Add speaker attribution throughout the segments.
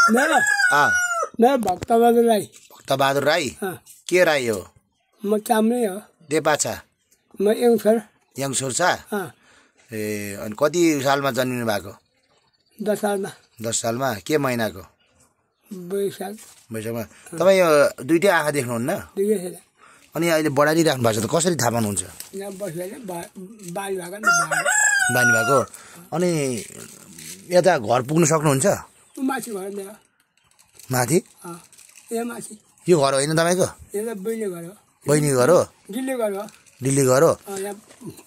Speaker 1: मेरो मेरो भक्तबहादुर राई।
Speaker 2: भक्तबहादुर राई के राई हो?
Speaker 1: म चाम्रे हो।
Speaker 2: देपाछा
Speaker 1: म यङसर।
Speaker 2: यङसर छ। ए अनि कति सालमा जन्मिनु भएको?
Speaker 1: 10 सालमा।
Speaker 2: 10 सालमा के महिनाको?
Speaker 1: वैशाख।
Speaker 2: वैशाखमा। तपाईँ यो दुईटै आँखा देख्नुहुन्न?
Speaker 1: दुईटै छैन।
Speaker 2: अनि अहिले बढारी राख्नु भएको छ त कसरी थाहा पाउनुहुन्छ?
Speaker 1: यहाँ बसेर बानी भएको नि
Speaker 2: बानी भएको। अनि यता घर पुग्न सक्नुहुन्छ?
Speaker 1: माथि घर मेरो।
Speaker 2: माथि?
Speaker 1: यहाँ माथि।
Speaker 2: यो घर होइन तपाईँको?
Speaker 1: यो त बहिनी घर हो।
Speaker 2: बहिनी घर हो?
Speaker 1: दिल्ली घर हो।
Speaker 2: दिल्ली घर हो।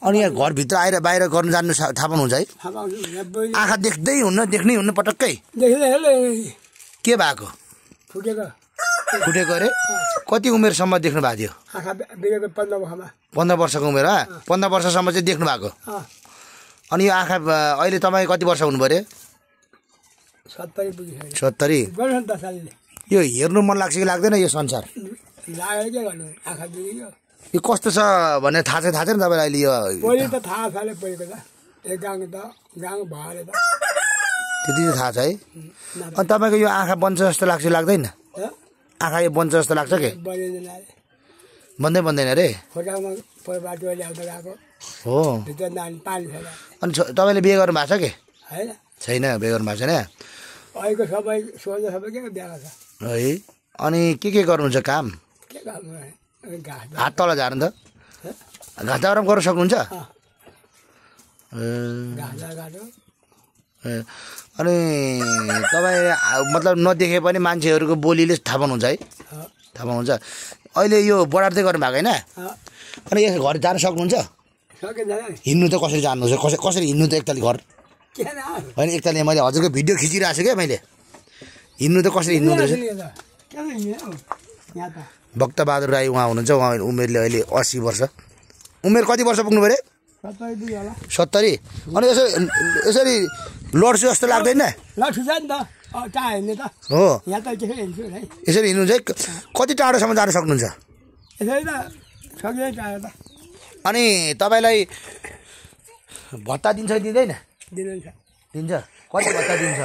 Speaker 2: अनि यहाँ घरभित्र आएर बाहिर गर्न जानु थाहा पाउनुहुन्छ है?
Speaker 1: थाहा पाउँछु।
Speaker 2: आँखा देख्दै हुन्न पटक्कै? के भएको? फुटेको अरे? कति उमेरसम्म देख्नु भएको थियो?
Speaker 1: आँखा बिरेको 15 वर्षमा।
Speaker 2: 15 वर्षको उमेर? 15 वर्षसम्म चाहिँ देख्नु भएको? अनि यो आँखा अहिले तपाईँ कति वर्ष हुनु पऱ्यो?
Speaker 1: 70 पुगिसक्यो।
Speaker 2: 70? यो हेर्नु मन लाग्छ कि लाग्दैन यो संसार?
Speaker 1: लाग्यो के गर्नु, आँखा बिग्रियो।
Speaker 2: यो कस्तो छ भन्ने थाहा छैन तपाईँलाई अहिले? यो
Speaker 1: पहिले त थाहा छ पहिलेको त एक गाउँ भएर त
Speaker 2: त्यति चाहिँ थाहा छ है। अनि तपाईँको यो आँखा बन्छ जस्तो लाग्छ लाग्दैन? आँखा यो बन्छ जस्तो लाग्छ के? बन्दैन अरे? हो। अनि तपाईँले बिहे गर्नु भएको छ के? छैन, बिहे गर्नु भएको छैन है? अनि के गर्नुहुन्छ काम? हात तल झार्नु त? घाँस आराम गर्न सक्नुहुन्छ? अनि तपाईँ मतलब नदेखे पनि मान्छेहरूको बोलीले थाहा पाउनुहुन्छ है? थाहा पाउनुहुन्छ। अहिले यो बढार्दै गर्नु भएको होइन? अनि यो घर जान सक्नुहुन्छ? हिँड्नु त कसरी जान्नुहुन्छ? कसरी हिँड्नु त एकताली घर? होइन एकताली मैले हजुरको भिडियो खिचिरहेको छु क्या मैले। हिँड्नु त कसरी हिँड्नु रहेछ? भक्तबहादुर राई उहाँ हुनुहुन्छ। उहाँ उमेरले अहिले 80 वर्ष। उमेर कति वर्ष पुग्नु पऱ्यो? 70? अनि यसरी लड्छु जस्तो लाग्दैन? हो। यसरी हिँड्नुहुन्छ है? कति टाढोसम्म जान सक्नुहुन्छ? अनि तपाईँलाई भत्ता दिन्छ कि दिँदैन? दिन्छ। कति भत्ता दिन्छ?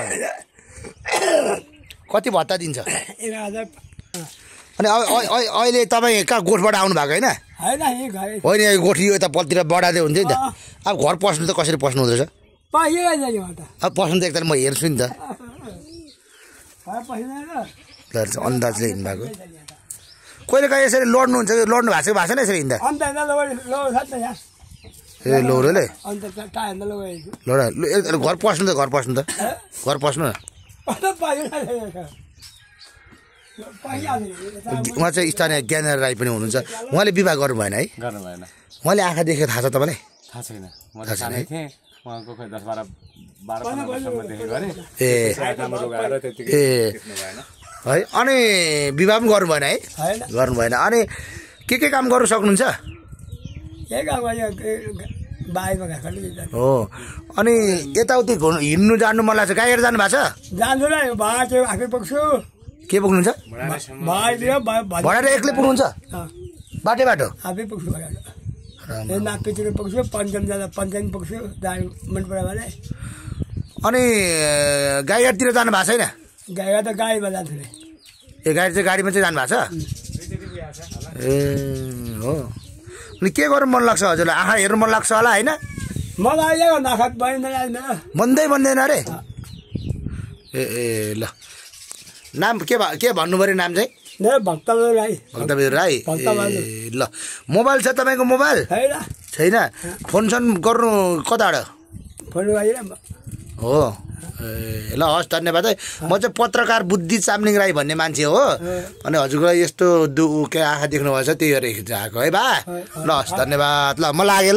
Speaker 2: कति भत्ता दिन्छ?
Speaker 1: 11,000।
Speaker 2: अनि अहिले तपाईँ कहाँ गोठबाट आउनु भएको होइन? होइन गोठी यता पलतिर बढाँदै हुन्छ नि त। अब घर पस्नु त कसरी पस्नु हुँदैछ? अब पस्नु त एकताल म हेर्छु नि त। अन्दाजले हिँड्नु भएको। कहिले काहीँ यसरी लड्नुहुन्छ कि लड्नु भएको छैन यसरी हिँड्दा? ए लौरोले लडा घर पस्नु त घर पस्नु त घर पस्नु न। उहाँ चाहिँ स्थानीय ज्ञानेन्द्र राई पनि हुनुहुन्छ। उहाँले विवाह गर्नु भएन है?
Speaker 3: गर्नु भएन।
Speaker 2: उहाँले आँखा देखेको थाहा छ तपाईँलाई?
Speaker 3: थाहा छैन। म त सानै थिएँ। उहाँको खै 10-12 वर्षसम्म देखेको अरे।
Speaker 2: ए है। अनि विवाह पनि गर्नु भएन है? गर्नु भएन। अनि के काम गर्नु सक्नुहुन्छ? हो। अनि यताउति हिँड्नु जानु मन लाग्छ? गाई हेरेर जानु भएको छ?
Speaker 1: जान्छु न, आफै पुग्छु।
Speaker 2: के पुग्नुहुन्छ? भडाएर एक्लै पुग्नुहुन्छ? बाटो
Speaker 1: आफै पुग्छु। नागपितिर पुग्छु, पञ्चम जाँदा पञ्चम पुग्छु मन पऱ्यो भने।
Speaker 2: अनि गाईघाटतिर जानु भएको छैन?
Speaker 1: गाईघाट त गाडीमा जान्छु नि।
Speaker 2: ए गाडी चाहिँ गाडीमा चाहिँ जानु भएको छ? ए हो। अनि के गर्नु मन लाग्छ हजुरलाई? आँखा हेर्नु मन लाग्छ होला होइन?
Speaker 1: मलाई नाखा
Speaker 2: बन्दैन अरे? ए ल नाम के भन्नु पऱ्यो नाम चाहिँ?
Speaker 1: भक्तबहादुर राई।
Speaker 2: भक्तबहादुर राई। ए ल मोबाइल छ तपाईँको? मोबाइल छैन? फोन गर्नु कताबाट? हो। ए ल हस् धन्यवाद है। म चाहिँ पत्रकार बुद्धि चामलिङ राई भन्ने मान्छे हो। अनि हजुरलाई यस्तो के आँखा देख्नु भएछ त्यही भएर आएको है बा। ल हस् धन्यवाद। ल म लागेँ।